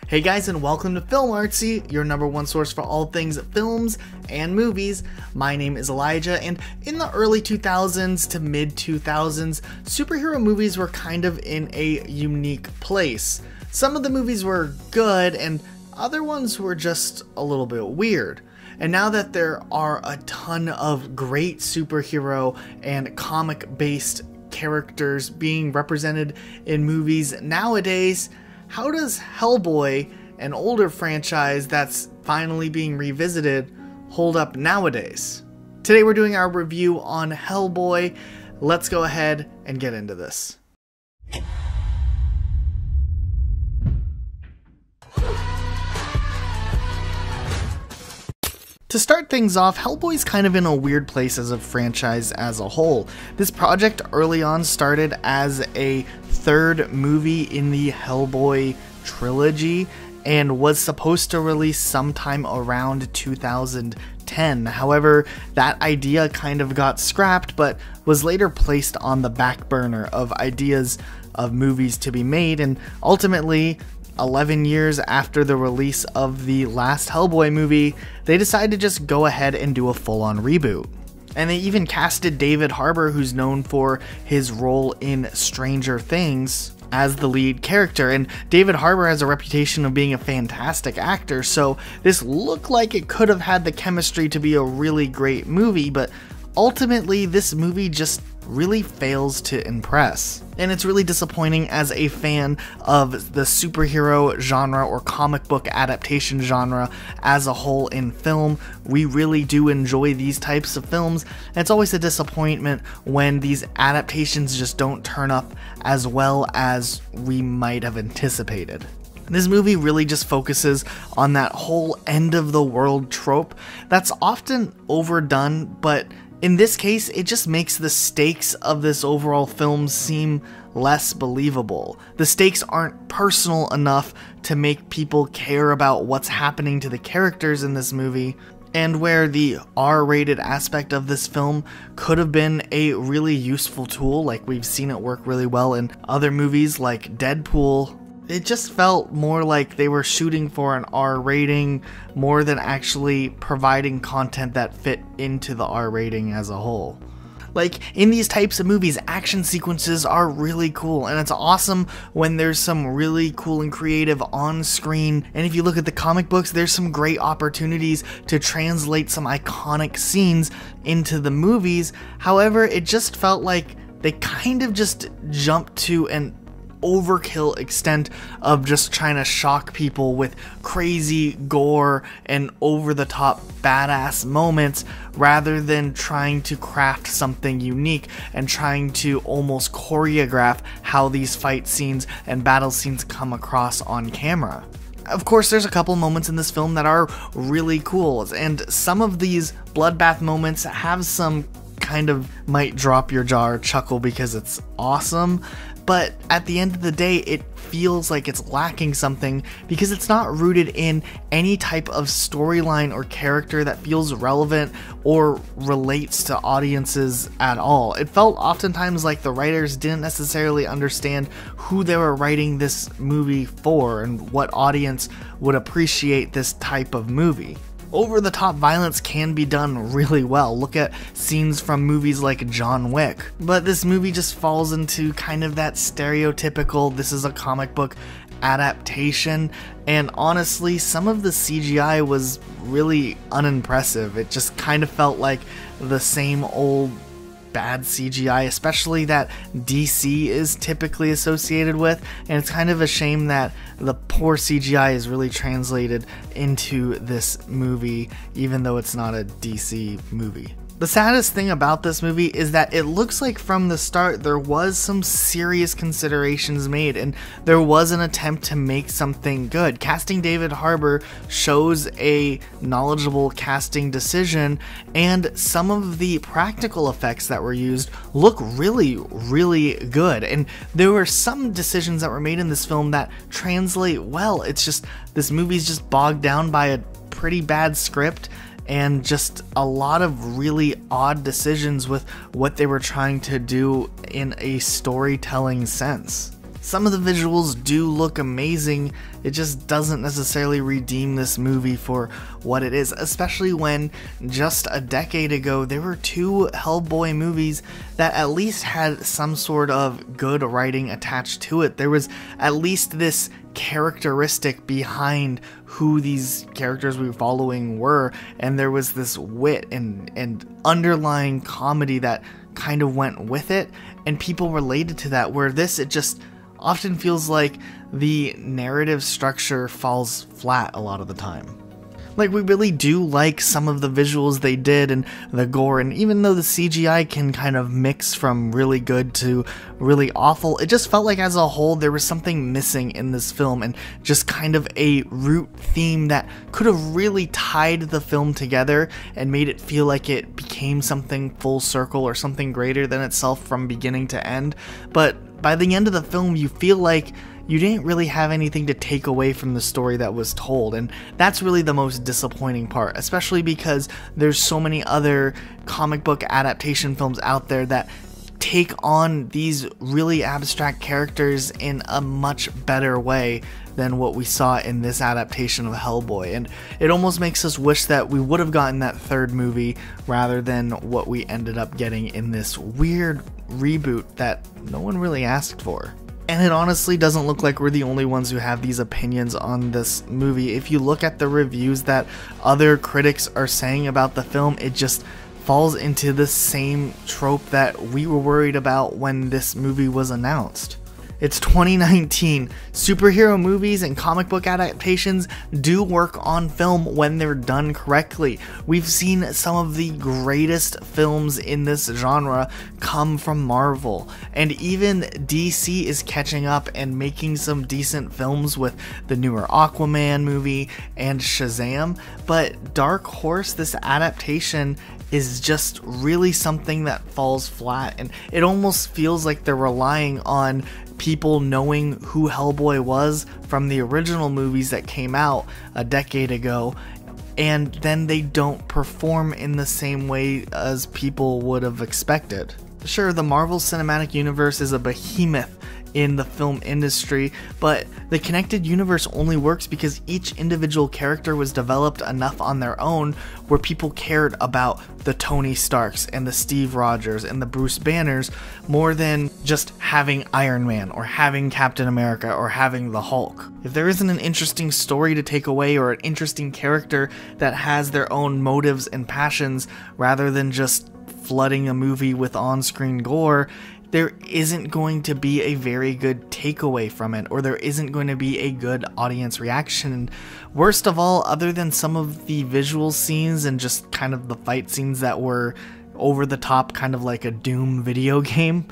Hey guys, and welcome to Film Artsy, your #1 source for all things films and movies. My name is Elijah, and in the early 2000s to mid 2000s, superhero movies were kind of in a unique place. Some of the movies were good, and other ones were just a little bit weird. And now that there are a ton of great superhero and comic-based characters being represented in movies nowadays, how does Hellboy, an older franchise that's finally being revisited, hold up nowadays? Today we're doing our review on Hellboy. Let's go ahead and get into this. To start things off, Hellboy's kind of in a weird place as a franchise as a whole. This project early on started as a third movie in the Hellboy trilogy and was supposed to release sometime around 2010. However, that idea kind of got scrapped, but was later placed on the back burner of ideas of movies to be made, and ultimately 11 years after the release of the last Hellboy movie, they decided to just go ahead and do a full-on reboot. And they even casted David Harbour, who's known for his role in Stranger Things, as the lead character. And David Harbour has a reputation of being a fantastic actor, so this looked like it could have had the chemistry to be a really great movie, but ultimately this movie just really fails to impress. And it's really disappointing as a fan of the superhero genre or comic book adaptation genre as a whole in film. We really do enjoy these types of films, and it's always a disappointment when these adaptations just don't turn up as well as we might have anticipated. This movie really just focuses on that whole end of the world trope that's often overdone, but in this case, it just makes the stakes of this overall film seem less believable. The stakes aren't personal enough to make people care about what's happening to the characters in this movie, and where the R-rated aspect of this film could have been a really useful tool, like we've seen it work really well in other movies like Deadpool. It just felt more like they were shooting for an R rating more than actually providing content that fit into the R rating as a whole. Like, in these types of movies, action sequences are really cool, and it's awesome when there's some really cool and creative on screen. And if you look at the comic books, there's some great opportunities to translate some iconic scenes into the movies. However, it just felt like they kind of just jumped to an overkill extent of just trying to shock people with crazy gore and over-the-top badass moments rather than trying to craft something unique and trying to almost choreograph how these fight scenes and battle scenes come across on camera. Of course, there's a couple moments in this film that are really cool, and some of these bloodbath moments have some kind of might drop your jaw or chuckle because it's awesome, but at the end of the day, it feels like it's lacking something because it's not rooted in any type of storyline or character that feels relevant or relates to audiences at all. It felt oftentimes like the writers didn't necessarily understand who they were writing this movie for and what audience would appreciate this type of movie. Over-the-top violence can be done really well. Look at scenes from movies like John Wick. But this movie just falls into kind of that stereotypical, this is a comic book adaptation, and honestly, some of the CGI was really unimpressive. It just kind of felt like the same old bad CGI, especially that DC is typically associated with, and it's kind of a shame that the poor CGI is really translated into this movie, even though it's not a DC movie. The saddest thing about this movie is that it looks like from the start there was some serious considerations made and there was an attempt to make something good. Casting David Harbour shows a knowledgeable casting decision, and some of the practical effects that were used look really, really good. And there were some decisions that were made in this film that translate well. It's just, this movie's just bogged down by a pretty bad script and just a lot of really odd decisions with what they were trying to do in a storytelling sense. Some of the visuals do look amazing, it just doesn't necessarily redeem this movie for what it is, especially when just a decade ago there were 2 Hellboy movies that at least had some sort of good writing attached to it. There was at least this characteristic behind who these characters we were following were, and there was this wit and underlying comedy that kind of went with it, and people related to that, where this, it just often feels like the narrative structure falls flat a lot of the time. Like, we really do like some of the visuals they did and the gore, and even though the CGI can kind of mix from really good to really awful, it just felt like as a whole there was something missing in this film, and just kind of a root theme that could have really tied the film together and made it feel like it became something full circle or something greater than itself from beginning to end. But by the end of the film, you feel like you didn't really have anything to take away from the story that was told, and that's really the most disappointing part, especially because there's so many other comic book adaptation films out there that take on these really abstract characters in a much better way than what we saw in this adaptation of Hellboy, and it almost makes us wish that we would have gotten that 3rd movie rather than what we ended up getting in this weird reboot that no one really asked for. And it honestly doesn't look like we're the only ones who have these opinions on this movie. If you look at the reviews that other critics are saying about the film, it just falls into the same trope that we were worried about when this movie was announced. It's 2019. Superhero movies and comic book adaptations do work on film when they're done correctly. We've seen some of the greatest films in this genre come from Marvel, and even DC is catching up and making some decent films with the newer Aquaman movie and Shazam, but Dark Horse, this adaptation, is just really something that falls flat, and it almost feels like they're relying on people knowing who Hellboy was from the original movies that came out a decade ago, and then they don't perform in the same way as people would have expected. Sure, the Marvel Cinematic Universe is a behemoth in the film industry, but the connected universe only works because each individual character was developed enough on their own where people cared about the Tony Starks and the Steve Rogers and the Bruce Banners more than just having Iron Man or having Captain America or having the Hulk. If there isn't an interesting story to take away or an interesting character that has their own motives and passions rather than just flooding a movie with on-screen gore, there isn't going to be a very good takeaway from it, or there isn't going to be a good audience reaction. And worst of all, other than some of the visual scenes and just kind of the fight scenes that were over the top, kind of like a Doom video game,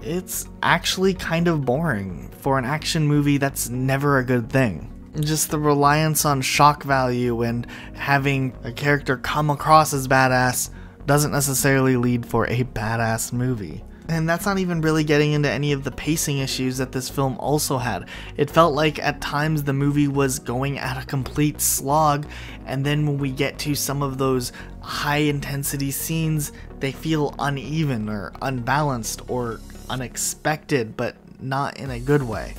it's actually kind of boring for an action movie. That's never a good thing. Just the reliance on shock value and having a character come across as badass doesn't necessarily lead for a badass movie. And that's not even really getting into any of the pacing issues that this film also had. It felt like at times the movie was going at a complete slog, and then when we get to some of those high intensity scenes, they feel uneven or unbalanced or unexpected, but not in a good way.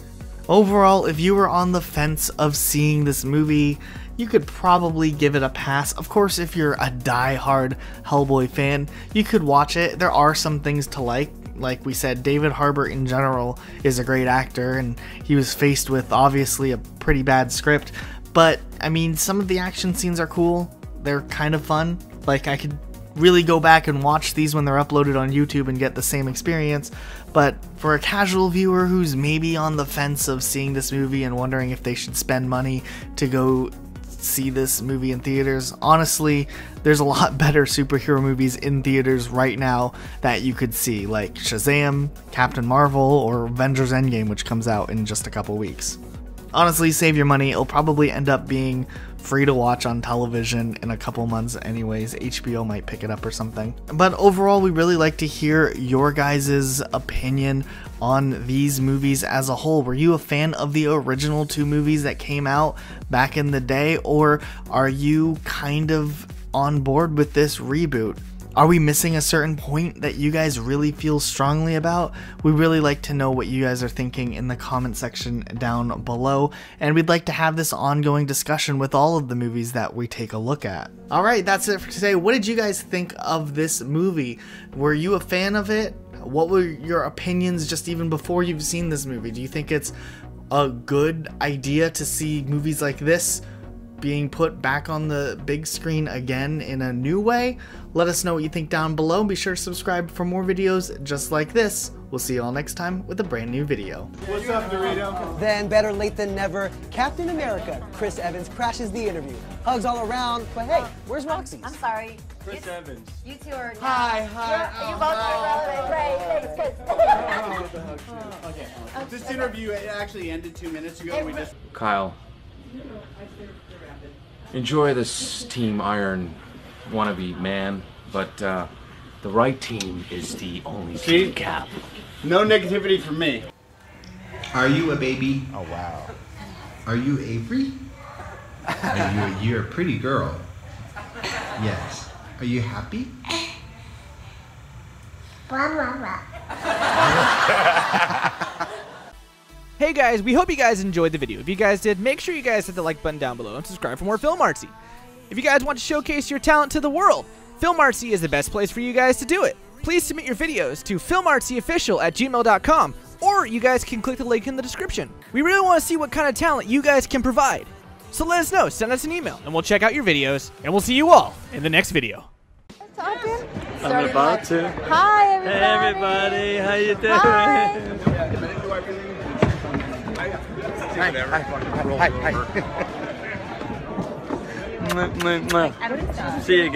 Overall, if you were on the fence of seeing this movie, you could probably give it a pass. Of course, if you're a die-hard Hellboy fan, you could watch it. There are some things to like. Like we said, David Harbour in general is a great actor, and he was faced with obviously a pretty bad script. But, I mean, some of the action scenes are cool. They're kind of fun. Like, I could really go back and watch these when they're uploaded on YouTube and get the same experience. But for a casual viewer who's maybe on the fence of seeing this movie and wondering if they should spend money to go see this movie in theaters, honestly, there's a lot better superhero movies in theaters right now that you could see, like Shazam, Captain Marvel, or Avengers Endgame, which comes out in just a couple weeks. Honestly, save your money. It'll probably end up being free to watch on television in a couple months anyways. HBO might pick it up or something. But overall, we really like to hear your guys' opinion on these movies as a whole. Were you a fan of the original 2 movies that came out back in the day, or are you kind of on board with this reboot? Are we missing a certain point that you guys really feel strongly about? We really like to know what you guys are thinking in the comment section down below, and we'd like to have this ongoing discussion with all of the movies that we take a look at. Alright, that's it for today. What did you guys think of this movie? Were you a fan of it? What were your opinions just even before you've seen this movie? Do you think it's a good idea to see movies like this being put back on the big screen again in a new way? Let us know what you think down below. Be sure to subscribe for more videos just like this. We'll see you all next time with a brand new video. What's up, Dorito? Then, better late than never, Captain America, Chris Evans, crashes the interview. Hugs all around, but hey, where's Roxy's? I'm sorry. Chris Evans. You two are... Hi. You both are relevant. Great, thanks. Okay. This interview actually ended 2 minutes ago. Kyle, enjoy this Team Iron wannabe man, but the right team is the only team, Cap. No negativity from me. Are you a baby? Oh, wow. Are you Avery? You're a pretty girl. Yes. Are you happy? Hey guys, we hope you guys enjoyed the video. If you guys did, make sure you guys hit the like button down below and subscribe for more Film Artsy. If you guys want to showcase your talent to the world, Film Artsy is the best place for you guys to do it. Please submit your videos to filmartsyofficial@gmail.com, or you guys can click the link in the description. We really want to see what kind of talent you guys can provide. So let us know, send us an email, and we'll check out your videos, and we'll see you all in the next video. I'm about to. Hi, everybody. Hey, everybody. How you doing? Hi. See you guys.